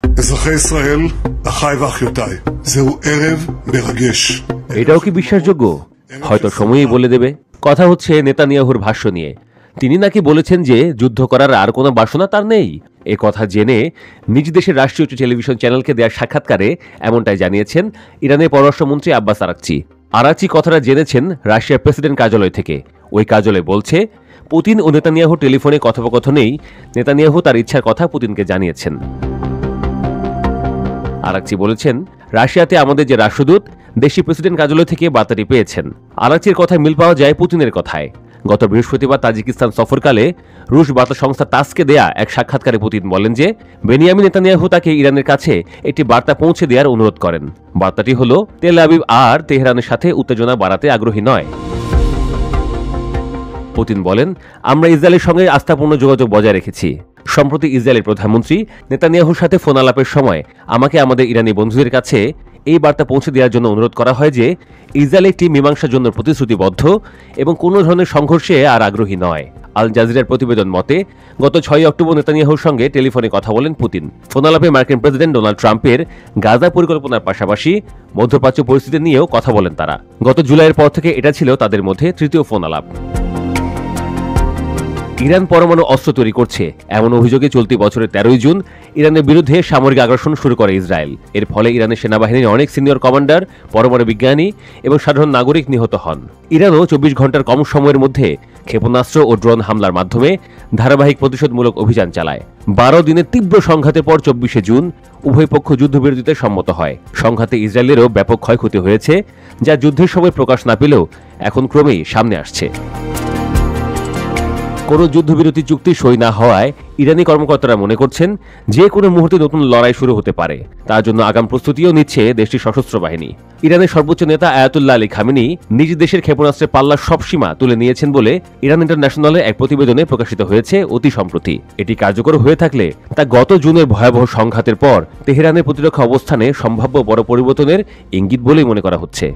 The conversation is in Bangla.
אזרחי ישראל, אחיי ואחיותיי, זהו ערב מרגש. এটাও কি বিশ্বাসযোগ্য? হয়তো সময়ই বলে দেবে। কথা হচ্ছে নেতানিয়াহুর ভাষ্য নিয়ে। তিনি নাকি বলেছেন যে যুদ্ধ করার আর কোনো বাসনা তার নেই। এ কথা জেনে নিজ দেশের রাষ্ট্রীয় টেলিভিশন চ্যানেলকে দেওয়া সাক্ষাৎকারে এমনটাই জানিয়েছেন ইরানের পররাষ্ট্রমন্ত্রী আব্বাস আরাকচি। আরাকচি কথাটা জেনেছেন রাশিয়ার প্রেসিডেন্ট কার্যালয় থেকে। ওই কার্যালয় বলছে, পুতিন ও নেতানিয়াহু টেলিফোনে কথোপকথনেই নেতানিয়াহু তার ইচ্ছার কথা পুতিনকে জানিয়েছেন। আরাকচি বলেছেন, রাশিয়াতে আমাদের যে রাষ্ট্রদূত দেশি প্রেসিডেন্ট কার্যালয় থেকে বার্তাটি পেয়েছেন। আরাকচির কথায় মিল পাওয়া যায় পুতিনের কথায়। গত বৃহস্পতিবার তাজিকিস্তান সফরকালে রুশ বার্তা সংস্থা তাসকে দেয়া এক সাক্ষাৎকারে পুতিন বলেন যে বেনিয়ামিন নেতানিয়াহু তাকে ইরানের কাছে একটি বার্তা পৌঁছে দেওয়ার অনুরোধ করেন। বার্তাটি হল, তেল আবিব আর তেহরানের সাথে উত্তেজনা বাড়াতে আগ্রহী নয়। পুতিন বলেন, আমরা ইসরায়েলের সঙ্গে আস্থাপূর্ণ যোগাযোগ বজায় রেখেছি। সম্প্রতি ইসরায়েলের প্রধানমন্ত্রী নেতানিয়াহুর সাথে ফোন আলাপের সময় আমাকে আমাদের ইরানি বন্ধুদের কাছে এই বার্তা পৌঁছে দেওয়ার জন্য অনুরোধ করা হয় যে ইসরায়েল একটি মীমাংসার জন্য প্রতিশ্রুতিবদ্ধ এবং কোনো ধরনের সংঘর্ষে আর আগ্রহী নয়। আল জাজিরার প্রতিবেদন মতে গত 6 অক্টোবর নেতানিয়াহুর সঙ্গে টেলিফোনে কথা বলেন পুতিন। ফোন আলাপে মার্কিন প্রেসিডেন্ট ডোনাল্ড ট্রাম্পের গাজা পরিকল্পনার পাশাপাশি মধ্যপ্রাচ্য পরিস্থিতি নিয়েও কথা বলেন তারা। গত জুলাইয়ের পর থেকে এটা ছিল তাদের মধ্যে তৃতীয় ফোন আলাপ। ইরান পরমাণু অস্ত্র তৈরি করছে এমন অভিযোগে চলতি বছরের 13 জুন ইরানের বিরুদ্ধে সামরিক আগ্রাসন শুরু করে ইসরায়েল। এর ফলে ইরানের সেনাবাহিনীর অনেক সিনিয়র কমান্ডার, পরমাণু বিজ্ঞানী এবং সাধারণ নাগরিক নিহত হন। ইরানও 24 ঘন্টার কম সময়ের মধ্যে ক্ষেপণাস্ত্র ও ড্রোন হামলার মাধ্যমে ধারাবাহিক প্রতিশোধমূলক অভিযান চালায়। 12 দিনের তীব্র সংঘাতের পর 24 জুন উভয় পক্ষ যুদ্ধবিরতিতে সম্মত হয়। সংঘাতে ইসরায়েলেরও ব্যাপক ক্ষয়ক্ষতি হয়েছে, যা যুদ্ধের সময় প্রকাশ না পেলেও এখন ক্রমেই সামনে আসছে। কোনো যুদ্ধবিরতি চুক্তি সই না হওয়ায় ইরানি কর্মকর্তারা মনে করছেন যে কোনো মুহূর্তে নতুন লড়াই শুরু হতে পারে। তার জন্য আগাম প্রস্তুতিও নিচ্ছে দেশটির সশস্ত্র বাহিনী। ইরানের সর্বোচ্চ নেতা আয়াতুল্লাহ আলী খামেনি নিজ দেশের ক্ষেপণাস্ত্রের পাল্লার সব সীমা তুলে নিয়েছেন বলে ইরান ইন্টারন্যাশনালের এক প্রতিবেদনে প্রকাশিত হয়েছে অতি সম্প্রতি। এটি কার্যকর হয়ে থাকলে তা গত জুনের ভয়াবহ সংঘাতের পর তেহরানের প্রতিরক্ষা অবস্থানে সম্ভাব্য বড় পরিবর্তনের ইঙ্গিত বলেই মনে করা হচ্ছে।